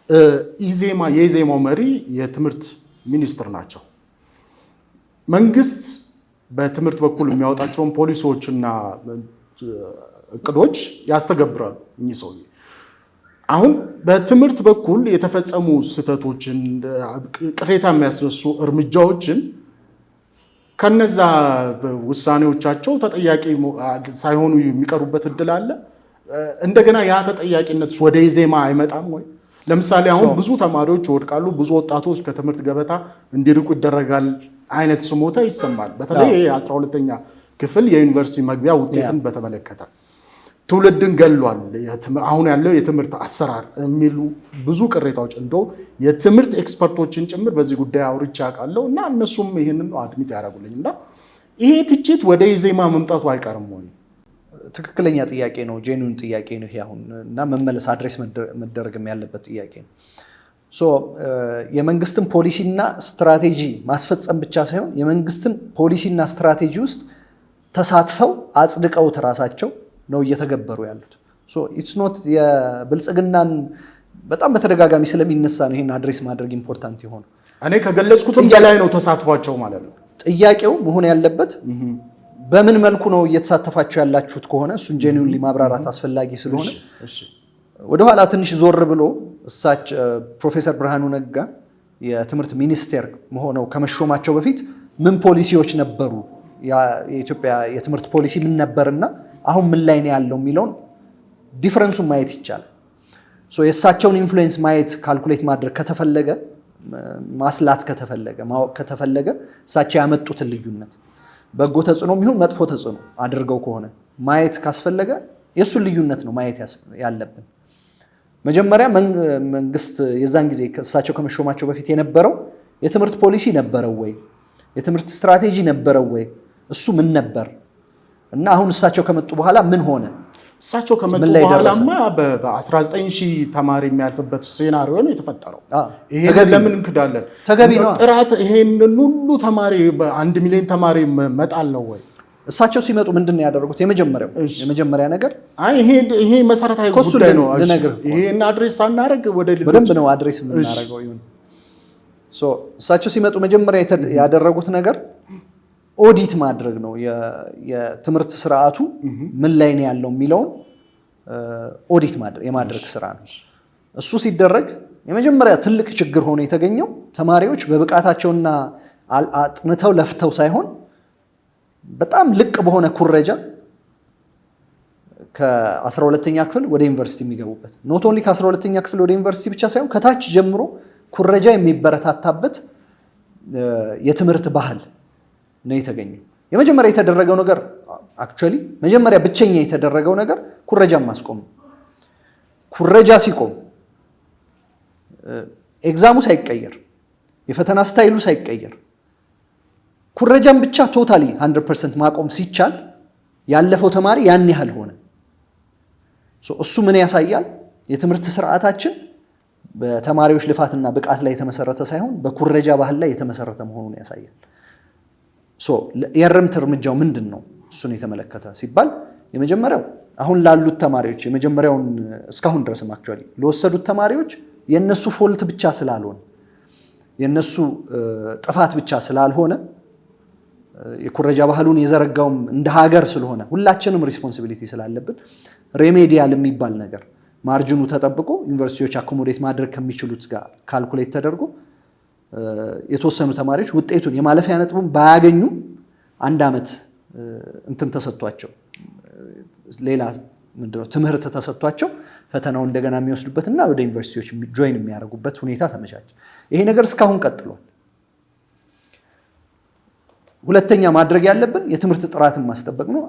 የኢዜማው መሪ የትምህርት ሚኒስትር ናቸው። መንግስት በትምህርት በኩል የሚያወጣቸውን ፖሊሲዎችና እቅዶች ያስተገብራሉ እኚህ ሰውዬ። አሁን በትምህርት በኩል የተፈጸሙ ስህተቶችን ቅሬታ የሚያስነሱ እርምጃዎችን ከነዛ ውሳኔዎቻቸው ተጠያቂ ሳይሆኑ የሚቀሩበት እድል አለ። እንደገና ያ ተጠያቂነት ወደ ኢዜማ አይመጣም ወይ? ለምሳሌ አሁን ብዙ ተማሪዎች ይወድቃሉ፣ ብዙ ወጣቶች ከትምህርት ገበታ እንዲርቁ ይደረጋል አይነት ስሞታ ይሰማል። በተለይ 12ኛ ክፍል የዩኒቨርሲቲ መግቢያ ውጤትን በተመለከተ ትውልድን ገሏል አሁን ያለው የትምህርት አሰራር የሚሉ ብዙ ቅሬታዎች እንደው የትምህርት ኤክስፐርቶችን ጭምር በዚህ ጉዳይ አውርቼ አውቃለሁ እና እነሱም ይህንን አድሚት ያደርጉልኝ እና ይሄ ትችት ወደ ኢዜማ መምጣቱ አይቀርም ወይ? ትክክለኛ ጥያቄ ነው፣ ጄኒውን ጥያቄ ነው ይሄ አሁን እና መመለስ አድሬስ መደረግም ያለበት ጥያቄ ነው። የመንግስትን ፖሊሲና ስትራቴጂ ማስፈጸም ብቻ ሳይሆን የመንግስትን ፖሊሲና ስትራቴጂ ውስጥ ተሳትፈው አጽድቀውት ራሳቸው ነው እየተገበሩ ያሉት። ኢትስ ኖት የብልጽግናን በጣም በተደጋጋሚ ስለሚነሳ ነው ይሄን አድሬስ ማድረግ ኢምፖርታንት የሆነው። እኔ ከገለጽኩትም በላይ ነው ተሳትፏቸው ማለት ነው። ጥያቄው መሆን ያለበት በምን መልኩ ነው እየተሳተፋችሁ ያላችሁት ከሆነ እሱን ጄኒውንሊ ማብራራት አስፈላጊ ስለሆነ ወደኋላ ትንሽ ዞር ብሎ ፕሮፌሰር ብርሃኑ ነጋ የትምህርት ሚኒስቴር ሆነው ከመሾማቸው በፊት ምን ፖሊሲዎች ነበሩ፣ የኢትዮጵያ የትምህርት ፖሊሲ ምን ነበርና አሁን ምን ላይ ነው ያለው የሚለውን ዲፈረንሱን ማየት ይቻላል። የእሳቸውን ኢንፍሉዌንስ ማየት ካልኩሌት ማድረግ ከተፈለገ ማስላት ከተፈለገ ማወቅ ከተፈለገ እሳቸው ያመጡትን ልዩነት በጎ ተጽዕኖ ይሁን መጥፎ ተጽዕኖ አድርገው ከሆነ ማየት ካስፈለገ የእሱን ልዩነት ነው ማየት ያለብን። መጀመሪያ መንግስት የዛን ጊዜ እሳቸው ከመሾማቸው በፊት የነበረው የትምህርት ፖሊሲ ነበረው ወይ? የትምህርት ስትራቴጂ ነበረው ወይ? እሱ ምን ነበር? እና አሁን እሳቸው ከመጡ በኋላ ምን ሆነ? እሳቸው ከመጡ በኋላማ በ19,000 ተማሪ የሚያልፍበት ሴናሪዮ ነው የተፈጠረው። ይሄን ለምን እንክዳለን? ተገቢ ነው። ጥራት ይሄንን ሁሉ ተማሪ 1 ሚሊዮን ተማሪ መጣል ነው ወይ? እሳቸው ሲመጡ ምንድን ነው ያደረጉት? የመጀመሪያ ነገር ይሄ መሰረታዊ ጉዳይ ነው። ይሄን አድሬስ ሳናደርግ በደንብ ነው አድሬስ የምናደርገው። እሳቸው ሲመጡ መጀመሪያ ያደረጉት ነገር ኦዲት ማድረግ ነው። የትምህርት ስርዓቱ ምን ላይ ነው ያለው የሚለውን ኦዲት የማድረግ ስራ ነው። እሱ ሲደረግ የመጀመሪያ ትልቅ ችግር ሆኖ የተገኘው ተማሪዎች በብቃታቸውና አጥንተው ለፍተው ሳይሆን በጣም ልቅ በሆነ ኩረጃ ከ12ኛ ክፍል ወደ ዩኒቨርሲቲ የሚገቡበት ኖት ኦንሊ ከ12ኛ ክፍል ወደ ዩኒቨርሲቲ ብቻ ሳይሆን ከታች ጀምሮ ኩረጃ የሚበረታታበት የትምህርት ባህል ነው የተገኘው። የመጀመሪያ የተደረገው ነገር አክቹአሊ መጀመሪያ ብቸኛ የተደረገው ነገር ኩረጃን ማስቆም ነው። ኩረጃ ሲቆም ኤግዛሙ ሳይቀየር የፈተና ስታይሉ ሳይቀየር ኩረጃን ብቻ ቶታሊ 100% ማቆም ሲቻል ያለፈው ተማሪ ያን ያህል ሆነ። እሱ ምን ያሳያል? የትምህርት ስርዓታችን በተማሪዎች ልፋትና ብቃት ላይ የተመሰረተ ሳይሆን በኩረጃ ባህል ላይ የተመሰረተ መሆኑን ያሳያል። የእርምት እርምጃው ምንድን ነው? እሱን የተመለከተ ሲባል የመጀመሪያው አሁን ላሉት ተማሪዎች የመጀመሪያውን እስካሁን ድረስም አክቹአሊ ለወሰዱት ተማሪዎች የነሱ ፎልት ብቻ ስላልሆነ የነሱ ጥፋት ብቻ ስላልሆነ የኩረጃ ባህሉን የዘረጋውም እንደ ሀገር ስለሆነ ሁላችንም ሪስፖንሲቢሊቲ ስላለብን ሬሜዲያል የሚባል ነገር ማርጅኑ ተጠብቆ ዩኒቨርሲቲዎች አኮሞዴት ማድረግ ከሚችሉት ጋር ካልኩሌት ተደርጎ የተወሰኑ ተማሪዎች ውጤቱን የማለፊያ ነጥቡን ባያገኙ 1 ዓመት እንትን ተሰጥቷቸው ሌላ ምንድነው ትምህርት ተሰጥቷቸው ፈተናው እንደገና የሚወስዱበትና ወደ ዩኒቨርሲቲዎች ጆይን የሚያደርጉበት ሁኔታ ተመቻቸ። ይሄ ነገር እስካሁን ቀጥሏል። ሁለተኛ ማድረግ ያለብን የትምህርት ጥራትን ማስጠበቅ ነው።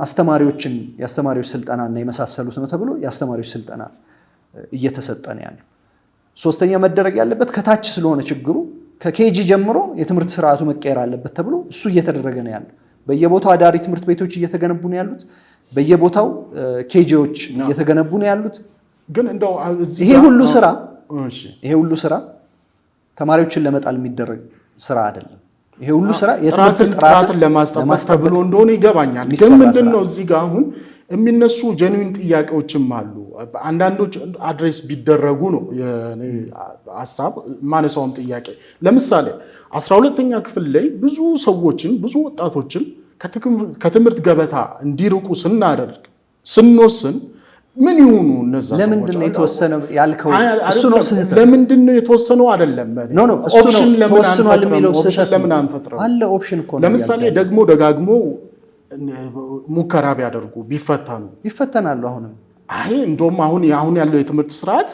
የአስተማሪዎች ስልጠናና የመሳሰሉት ነው ተብሎ የአስተማሪዎች ስልጠና እየተሰጠ ነው ያለው። ሶስተኛ መደረግ ያለበት ከታች ስለሆነ ችግሩ ከኬጂ ጀምሮ የትምህርት ስርዓቱ መቀየር አለበት ተብሎ እሱ እየተደረገ ነው ያለው። በየቦታው አዳሪ ትምህርት ቤቶች እየተገነቡ ነው ያሉት። በየቦታው ኬጂዎች እየተገነቡ ነው ያሉት። ግን እንደው ይሄ ሁሉ ስራ ተማሪዎችን ለመጣል የሚደረግ ስራ አይደለም። ይሄ ሁሉ ስራ የትምህርት ጥራትን ለማስጠበቅ ተብሎ እንደሆነ ይገባኛል። ግን ምንድነው እዚህ ጋር አሁን የሚነሱ ጀኒን ጥያቄዎችም አሉ። አንዳንዶች አድሬስ ቢደረጉ ነው የኔ ሐሳብ ማነሳውም ጥያቄ። ለምሳሌ 12ኛ ክፍል ላይ ብዙ ሰዎችን ብዙ ወጣቶችን ከትምህርት ገበታ እንዲርቁ ስንወስን ምን ይሆኑ እነዛ ሰዎች? ለምንድን ነው የተወሰነው ያልከው? እሱ ነው ስህተት። ለምንድን ነው የተወሰነው አይደለም። ኦፕሽን ለምን አንፈጥረው? አለ ኦፕሽን እኮ ነው። ለምሳሌ ደግሞ ደጋግሞ ሙከራ ቢያደርጉ ቢፈተኑ ይፈተናሉ። እንደውም አሁን ያለው የትምህርት ስርዓት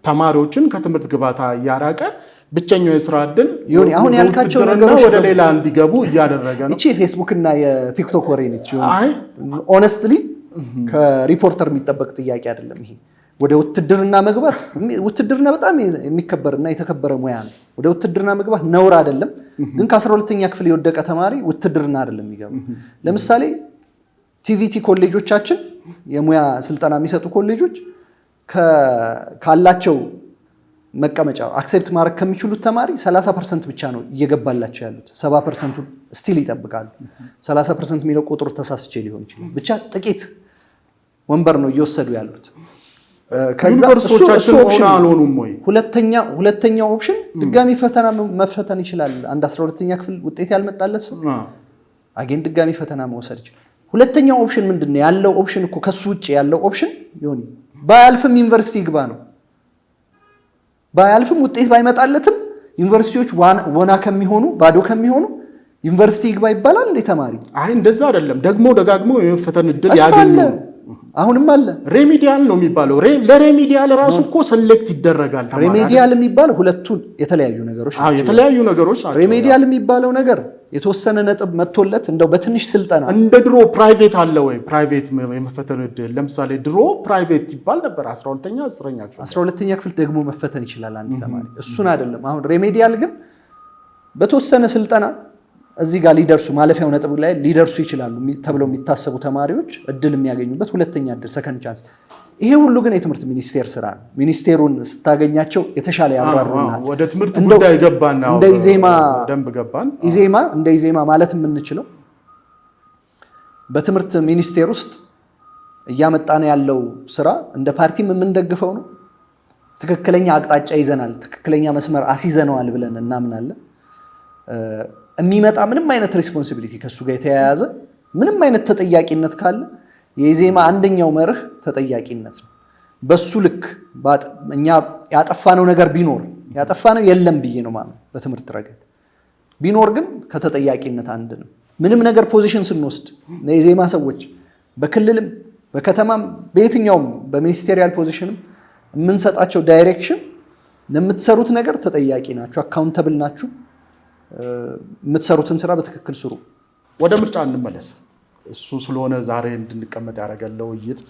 ተማሪዎችን ከትምህርት ገበታ እያራቀ ብቸኛው የስራ እድል ይሁን አሁን ያልካቸው ነገሮች ወደ ሌላ እንዲገቡ እያደረገ ነው። እቺ ፌስቡክ እና የቲክቶክ ወሬ ነች። ኦነስትሊ ከሪፖርተር የሚጠበቅ ጥያቄ አይደለም ይሄ። ወደ ውትድርና መግባት ውትድርና በጣም የሚከበርና የተከበረ ሙያ ነው። ወደ ውትድርና መግባት ነውር አይደለም። ግን ከ12ኛ ክፍል የወደቀ ተማሪ ውትድርና አይደለም የሚገባው። ለምሳሌ ቲቪቲ ኮሌጆቻችን የሙያ ስልጠና የሚሰጡ ኮሌጆች ካላቸው መቀመጫ አክሴፕት ማድረግ ከሚችሉት ተማሪ 30% ብቻ ነው እየገባላቸው ያሉት። 70% ስቲል ይጠብቃሉ። 30% የሚለው ቁጥሩ ተሳስቼ ሊሆን ይችላል። ብቻ ጥቂት ወንበር ነው እየወሰዱ ያሉት። ዩኒቨርሲቲዎቻችን ሆነ አልሆኑም ወይ? ሁለተኛው ኦፕሽን ድጋሚ ፈተና መፈተን ይችላል። አንድ 12ኛ ክፍል ውጤት ያልመጣለት ሰው አገን ድጋሚ ፈተና መውሰድ ይችላል። ሁለተኛው ኦፕሽን ምንድነው? ያለው ኦፕሽን እኮ ከሱ ውጪ ያለው ኦፕሽን ይሁን ባያልፍም ዩኒቨርሲቲ ይግባ ነው። ባያልፍም ውጤት ባይመጣለትም ዩኒቨርሲቲዎች ወና ከሚሆኑ ባዶ ከሚሆኑ ዩኒቨርሲቲ ይግባ ይባላል እንዴ ተማሪ? እንደዛ አይደለም። ደግሞ ደጋግሞ የፈተና እድል ያገኙ አሁንም አለ። ሬሜዲያል ነው የሚባለው። ለሬሜዲያል ራሱ እኮ ሰሌክት ይደረጋል ተማሪ። ሬሜዲያል የሚባለው ሁለቱን የተለያዩ ነገሮች ናቸው። ሬሜዲያል የሚባለው ነገር የተወሰነ ነጥብ መጥቶለት እንደው በትንሽ ስልጠና እንደ ድሮ ፕራይቬት አለ ወይ? ፕራይቬት የመፈተን እድል ለምሳሌ ድሮ ፕራይቬት ይባል ነበር 12ኛ 10ኛ ክፍል 12ኛ ክፍል ደግሞ መፈተን ይችላል አንድ ተማሪ። እሱን አይደለም። አሁን ሬሜዲያል ግን በተወሰነ ስልጠና እዚህ ጋር ሊደርሱ ማለፊያው ነጥብ ላይ ሊደርሱ ይችላሉ ተብለው የሚታሰቡ ተማሪዎች እድል የሚያገኙበት ሁለተኛ እድል ሰከንድ ቻንስ። ይሄ ሁሉ ግን የትምህርት ሚኒስቴር ስራ ነው። ሚኒስቴሩን ስታገኛቸው የተሻለ ያብራሩናል። ወደ ትምህርት ጉዳይ ገባና እንደ ደንብ ገባን። እንደ ኢዜማ ማለት የምንችለው በትምህርት ሚኒስቴር ውስጥ እያመጣን ያለው ስራ እንደ ፓርቲም የምንደግፈው ነው። ትክክለኛ አቅጣጫ ይዘናል፣ ትክክለኛ መስመር አስይዘነዋል ብለን እናምናለን። የሚመጣ ምንም አይነት ሬስፖንሲቢሊቲ ከሱ ጋር የተያያዘ ምንም አይነት ተጠያቂነት ካለ የኢዜማ አንደኛው መርህ ተጠያቂነት ነው። በሱ ልክ እኛ ያጠፋነው ነገር ቢኖር ያጠፋነው የለም ብዬ ነው ማለት በትምህርት ረገድ ቢኖር ግን ከተጠያቂነት አንድ ነው። ምንም ነገር ፖዚሽን ስንወስድ የኢዜማ ሰዎች በክልልም በከተማም በየትኛውም በሚኒስቴሪያል ፖዚሽንም የምንሰጣቸው ዳይሬክሽን ለምትሰሩት ነገር ተጠያቂ ናችሁ፣ አካውንተብል ናችሁ፣ የምትሰሩትን ስራ በትክክል ስሩ። ወደ ምርጫ እንመለስ። እሱ ስለሆነ ዛሬ እንድንቀመጥ ያደረገለው ውይይት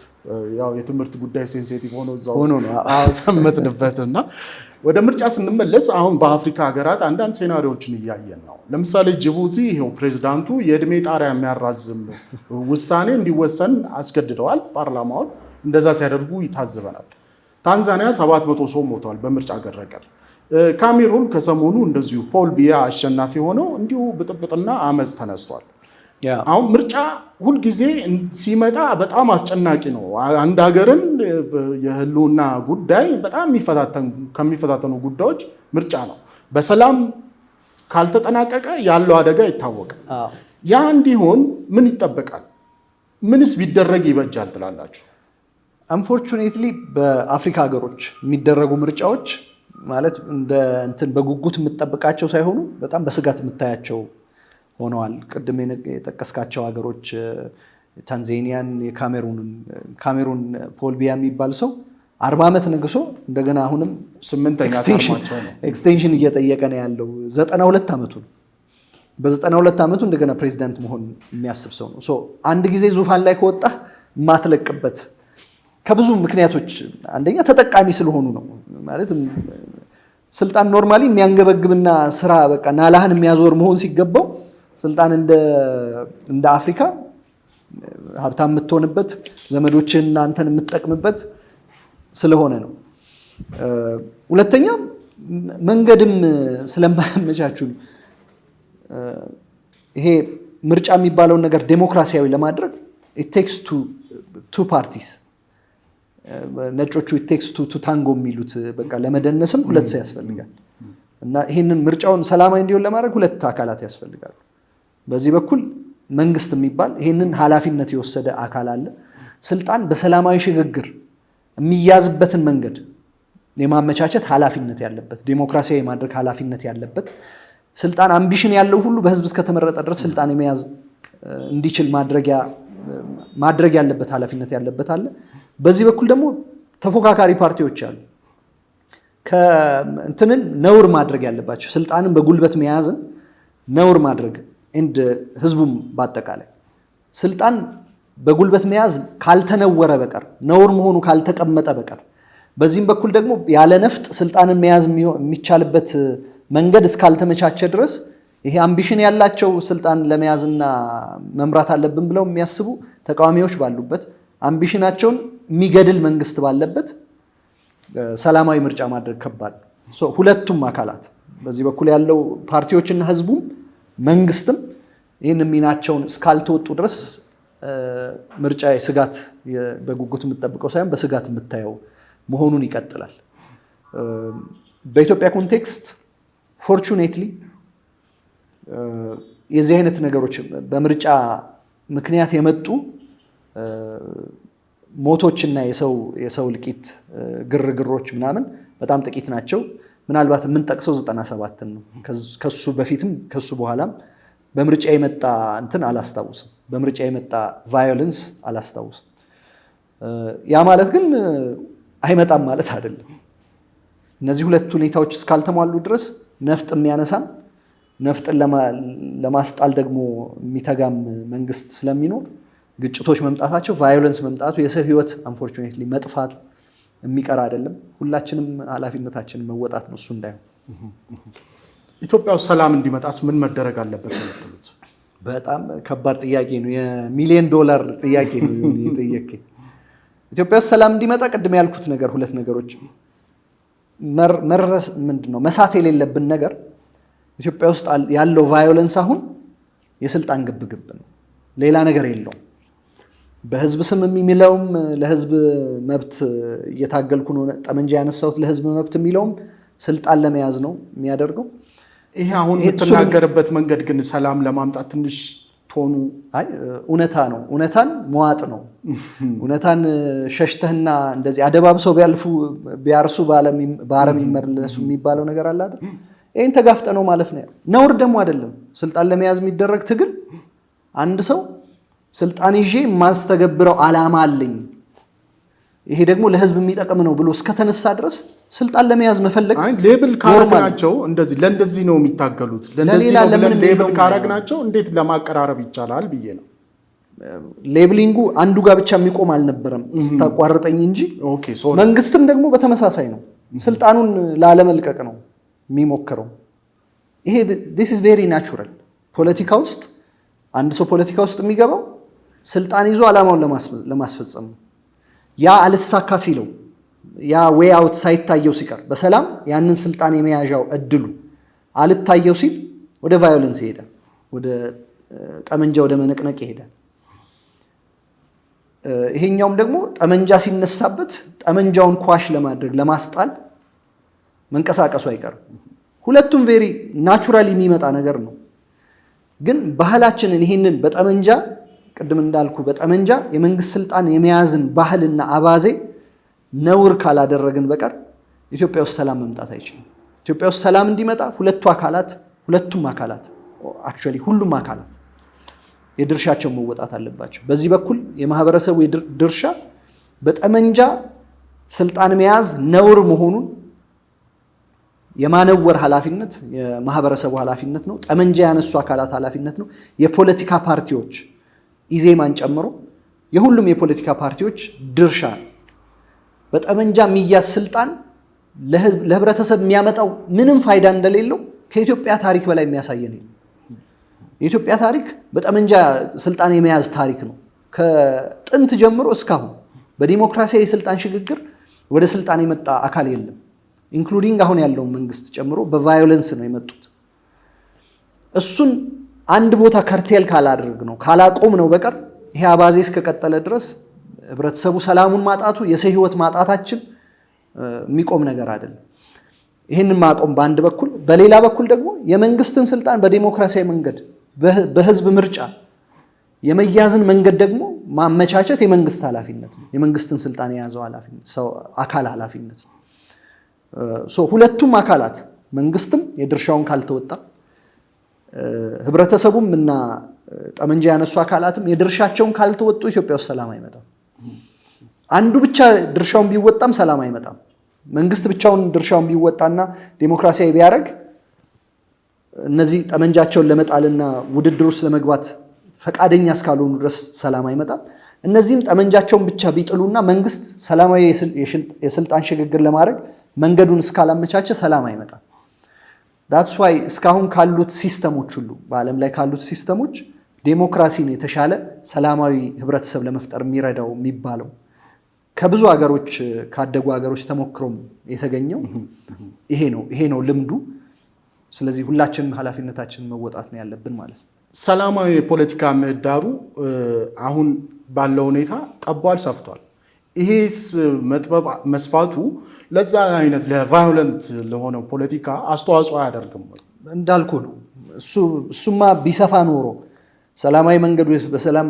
ያው የትምህርት ጉዳይ ሴንሲቲቭ ሆኖ እዛው ሰመትንበትና ወደ ምርጫ ስንመለስ አሁን በአፍሪካ ሀገራት አንዳንድ ሴናሪዎችን እያየን ነው። ለምሳሌ ጅቡቲ ይሄው ፕሬዝዳንቱ የእድሜ ጣሪያ የሚያራዝም ውሳኔ እንዲወሰን አስገድደዋል ፓርላማውን። እንደዛ ሲያደርጉ ይታዘበናል። ታንዛኒያ 700 ሰው ሞቷል በምርጫ ገረገር። ካሜሩን ከሰሞኑ እንደዚሁ ፖል ቢያ አሸናፊ ሆነው እንዲሁ ብጥብጥና አመፅ ተነስቷል። አሁን ምርጫ ሁልጊዜ ሲመጣ በጣም አስጨናቂ ነው። አንድ ሀገርን የህልውና ጉዳይ በጣም ከሚፈታተኑ ጉዳዮች ምርጫ ነው። በሰላም ካልተጠናቀቀ ያለው አደጋ ይታወቃል። ያ እንዲሆን ምን ይጠበቃል? ምንስ ቢደረግ ይበጃል ትላላችሁ? አንፎርቹኔትሊ በአፍሪካ ሀገሮች የሚደረጉ ምርጫዎች ማለት እንትን በጉጉት የምትጠብቃቸው ሳይሆኑ በጣም በስጋት የምታያቸው ሆነዋል። ቅድም የጠቀስካቸው ሀገሮች ታንዛኒያን፣ ካሜሩን ፖል ቢያ የሚባል ሰው 40 ዓመት ነግሶ እንደገና አሁንም 8ኛ ኤክስቴንሽን እየጠየቀ ነው ያለው። 92 ዓመቱ ነው። በ92 ዓመቱ እንደገና ፕሬዚዳንት መሆን የሚያስብ ሰው ነው። አንድ ጊዜ ዙፋን ላይ ከወጣህ የማትለቅበት ከብዙ ምክንያቶች አንደኛ ተጠቃሚ ስለሆኑ ነው። ማለት ስልጣን ኖርማሊ የሚያንገበግብና ስራ በቃ ናላህን የሚያዞር መሆን ሲገባው ስልጣን እንደ አፍሪካ ሀብታም የምትሆንበት ዘመዶችንና አንተን የምትጠቅምበት ስለሆነ ነው። ሁለተኛ መንገድም ስለማያመቻቹ ይሄ ምርጫ የሚባለውን ነገር ዴሞክራሲያዊ ለማድረግ it takes two parties ነጮቹ it takes two tango የሚሉት በቃ ለመደነስም ሁለት ሰው ያስፈልጋል እና ይሄንን ምርጫውን ሰላማዊ እንዲሆን ለማድረግ ሁለት አካላት ያስፈልጋሉ በዚህ በኩል መንግስት የሚባል ይሄንን ኃላፊነት የወሰደ አካል አለ ስልጣን በሰላማዊ ሽግግር የሚያዝበትን መንገድ የማመቻቸት ኃላፊነት ያለበት ዲሞክራሲያዊ ማድረግ ኃላፊነት ያለበት ስልጣን አምቢሽን ያለው ሁሉ በህዝብ እስከተመረጠ ድረስ ስልጣን የመያዝ እንዲችል ማድረግ ያለበት ኃላፊነት ያለበት አለ በዚህ በኩል ደግሞ ተፎካካሪ ፓርቲዎች አሉ ከእንተንን ነውር ማድረግ ያለባቸው ስልጣንን በጉልበት መያዝን ነውር ማድረግ እንደ ህዝቡም ባጠቃላይ ስልጣን በጉልበት መያዝ ካልተነወረ በቀር ነውር መሆኑ ካልተቀመጠ በቀር በዚህም በኩል ደግሞ ያለ ነፍጥ ስልጣንን መያዝ የሚቻልበት መንገድ እስካልተመቻቸ ድረስ ይሄ አምቢሽን ያላቸው ስልጣን ለመያዝና መምራት አለብን ብለው የሚያስቡ ተቃዋሚዎች ባሉበት አምቢሽናቸውን የሚገድል መንግስት ባለበት ሰላማዊ ምርጫ ማድረግ ከባድ ነው ሁለቱም አካላት በዚህ በኩል ያለው ፓርቲዎችና ህዝቡም መንግስትም ይህን ሚናቸውን እስካልተወጡ ድረስ ምርጫ ስጋት በጉጉት የምትጠብቀው ሳይሆን በስጋት የምታየው መሆኑን ይቀጥላል በኢትዮጵያ ኮንቴክስት ፎርቹኔትሊ የዚህ አይነት ነገሮች በምርጫ ምክንያት የመጡ ሞቶችና የሰው ልቂት ግርግሮች ምናምን በጣም ጥቂት ናቸው ምናልባት የምንጠቅሰው 97 ነው ከሱ በፊትም ከሱ በኋላም በምርጫ የመጣ እንትን አላስታውስም በምርጫ የመጣ ቫዮለንስ አላስታውስም ያ ማለት ግን አይመጣም ማለት አይደለም እነዚህ ሁለት ሁኔታዎች እስካልተሟሉ ድረስ ነፍጥ የሚያነሳም ነፍጥን ለማስጣል ደግሞ የሚተጋም መንግስት ስለሚኖር ግጭቶች መምጣታቸው ቫዮለንስ መምጣቱ የሰው ህይወት አንፎርቹኔትሊ መጥፋቱ የሚቀር አይደለም ሁላችንም ኃላፊነታችንን መወጣት ነው እሱ እንዳይሆን ኢትዮጵያ ውስጥ ሰላም እንዲመጣስ ምን መደረግ አለበት ነው በጣም ከባድ ጥያቄ ነው የሚሊዮን ዶላር ጥያቄ ነው ጥያቄ ኢትዮጵያ ውስጥ ሰላም እንዲመጣ ቅድም ያልኩት ነገር ሁለት ነገሮች ምንድነው መሳት የሌለብን ነገር ኢትዮጵያ ውስጥ ያለው ቫዮለንስ አሁን የስልጣን ግብግብ ነው ሌላ ነገር የለውም በህዝብ ስም የሚለውም ለህዝብ መብት እየታገልኩ ነው ጠመንጃ ያነሳሁት ለህዝብ መብት የሚለውም ስልጣን ለመያዝ ነው የሚያደርገው ይሄ አሁን የምትናገርበት መንገድ ግን ሰላም ለማምጣት ትንሽ ቶኑ እውነታ ነው እውነታን መዋጥ ነው እውነታን ሸሽተህና እንደዚህ አደባብሰው ቢያርሱ በአረም ይመለሱ የሚባለው ነገር አለ አይደል ይሄን ተጋፍጠ ነው ማለት ነው ነውር ደግሞ አይደለም ስልጣን ለመያዝ የሚደረግ ትግል አንድ ሰው ስልጣን ይዤ ማስተገብረው ዓላማ አለኝ ይሄ ደግሞ ለህዝብ የሚጠቅም ነው ብሎ እስከተነሳ ድረስ ስልጣን ለመያዝ መፈለግ ሌብል ካረግናቸው ለእንደዚህ ነው የሚታገሉት ለእንደዚህ ነው ብለን ሌብል ካረግናቸው እንዴት ለማቀራረብ ይቻላል ብዬ ነው ሌብሊንጉ አንዱ ጋር ብቻ የሚቆም አልነበረም ስታቋርጠኝ እንጂ መንግስትም ደግሞ በተመሳሳይ ነው ስልጣኑን ላለመልቀቅ ነው የሚሞክረው ይሄ this is very natural ፖለቲካ ውስጥ አንድ ሰው ፖለቲካ ውስጥ የሚገባው ስልጣን ይዞ ዓላማውን ለማስፈጸም ያ አልሳካ ሲለው ያ ዌይ አውት ሳይታየው ሲቀር በሰላም ያንን ስልጣን የመያዣው እድሉ አልታየው ሲል ወደ ቫዮለንስ ይሄዳል ወደ ጠመንጃ ወደ መነቅነቅ ይሄዳል ይሄኛውም ደግሞ ጠመንጃ ሲነሳበት ጠመንጃውን ኳሽ ለማድረግ ለማስጣል መንቀሳቀሱ አይቀርም ሁለቱም ቬሪ ናቹራሊ የሚመጣ ነገር ነው ግን ባህላችንን ይሄንን በጠመንጃ ቅድም እንዳልኩ በጠመንጃ የመንግስት ስልጣን የመያዝን ባህልና አባዜ ነውር ካላደረግን በቀር ኢትዮጵያ ውስጥ ሰላም መምጣት አይችልም ኢትዮጵያ ውስጥ ሰላም እንዲመጣ ሁለቱም አካላት actually ሁሉም አካላት የድርሻቸው መወጣት አለባቸው በዚህ በኩል የማህበረሰቡ ድርሻ በጠመንጃ ስልጣን መያዝ ነውር መሆኑን የማነወር ኃላፊነት የማህበረሰቡ ኃላፊነት ነው ጠመንጃ ያነሱ አካላት ኃላፊነት ነው የፖለቲካ ፓርቲዎች ኢዜማን ጨምሮ የሁሉም የፖለቲካ ፓርቲዎች ድርሻ በጠመንጃ የሚያዝ ስልጣን ለህብረተሰብ የሚያመጣው ምንም ፋይዳ እንደሌለው ከኢትዮጵያ ታሪክ በላይ የሚያሳየን ነው የኢትዮጵያ ታሪክ በጠመንጃ ስልጣን የመያዝ ታሪክ ነው ከጥንት ጀምሮ እስካሁን በዲሞክራሲያዊ ስልጣን ሽግግር ወደ ስልጣን የመጣ አካል የለም ኢንክሉዲንግ አሁን ያለው መንግስት ጨምሮ በቫዮለንስ ነው የመጡት እሱን አንድ ቦታ ከርቴል ካላደረግ ነው ካላቆም ነው በቀር ይሄ አባዜ እስከቀጠለ ድረስ ህብረተሰቡ ሰላሙን ማጣቱ የሰው ህይወት ማጣታችን የሚቆም ነገር አይደለም። ይህንን ማቆም በአንድ በኩል፣ በሌላ በኩል ደግሞ የመንግስትን ስልጣን በዲሞክራሲያዊ መንገድ በህዝብ ምርጫ የመያዝን መንገድ ደግሞ ማመቻቸት የመንግስት ኃላፊነት ነው። የመንግስትን ስልጣን የያዘው አካል ኃላፊነት ነው። ሁለቱም አካላት መንግስትም የድርሻውን ካልተወጣ ህብረተሰቡም እና ጠመንጃ ያነሱ አካላትም የድርሻቸውን ካልተወጡ ኢትዮጵያ ውስጥ ሰላም አይመጣም። አንዱ ብቻ ድርሻውን ቢወጣም ሰላም አይመጣም። መንግስት ብቻውን ድርሻውን ቢወጣና ዲሞክራሲያዊ ቢያደርግ እነዚህ ጠመንጃቸውን ለመጣልና ውድድር ውስጥ ለመግባት ፈቃደኛ እስካልሆኑ ድረስ ሰላም አይመጣም። እነዚህም ጠመንጃቸውን ብቻ ቢጥሉና መንግስት ሰላማዊ የስልጣን ሽግግር ለማድረግ መንገዱን እስካላመቻቸ ሰላም አይመጣም። that's why እስካሁን ካሉት ሲስተሞች ሁሉ በዓለም ላይ ካሉት ሲስተሞች ዴሞክራሲን የተሻለ ሰላማዊ ህብረተሰብ ለመፍጠር የሚረዳው የሚባለው ከብዙ ሀገሮች ካደጉ ሀገሮች ተሞክሮም የተገኘው ይሄ ነው ልምዱ። ስለዚህ ሁላችንም ኃላፊነታችንን መወጣት ነው ያለብን ማለት ነው። ሰላማዊ የፖለቲካ ምህዳሩ አሁን ባለው ሁኔታ ጠቧል፣ ሰፍቷል። ይሄስ መጥበብ መስፋቱ ለዛ አይነት ለቫዮለንት ለሆነው ፖለቲካ አስተዋጽኦ አያደርግም? እንዳልኩ ነው። እሱማ ቢሰፋ ኖሮ ሰላማዊ መንገዱ በሰላም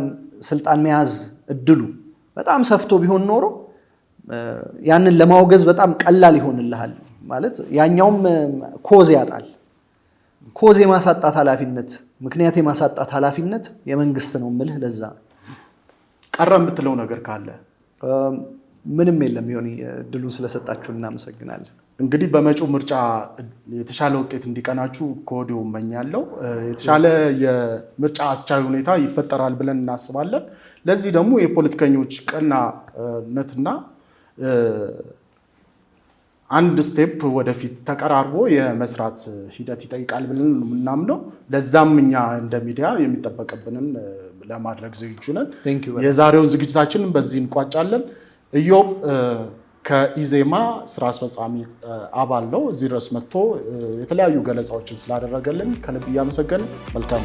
ስልጣን መያዝ እድሉ በጣም ሰፍቶ ቢሆን ኖሮ ያንን ለማውገዝ በጣም ቀላል ይሆንልሃል ማለት ያኛውም ኮዝ ያጣል። ኮዝ የማሳጣት ኃላፊነት፣ ምክንያት የማሳጣት ኃላፊነት የመንግስት ነው የምልህ። ለዛ ቀረ የምትለው ነገር ካለ? ምንም የለም። ይሁን እድሉን ስለሰጣችሁ እናመሰግናለን። እንግዲህ በመጪው ምርጫ የተሻለ ውጤት እንዲቀናችሁ ከወዲሁ እመኛለሁ። የተሻለ የምርጫ አስቻይ ሁኔታ ይፈጠራል ብለን እናስባለን። ለዚህ ደግሞ የፖለቲከኞች ቀናነትና አንድ ስቴፕ ወደፊት ተቀራርቦ የመስራት ሂደት ይጠይቃል ብለን የምናምነው። ለዛም እኛ እንደ ሚዲያ የሚጠበቅብንን ለማድረግ ዝግጁ ነን። የዛሬውን ዝግጅታችንን በዚህ እንቋጫለን። ኢዮብ ከኢዜማ ስራ አስፈጻሚ አባል ነው። እዚህ ድረስ መጥቶ የተለያዩ ገለጻዎችን ስላደረገልን ከልብ እያመሰገን መልካም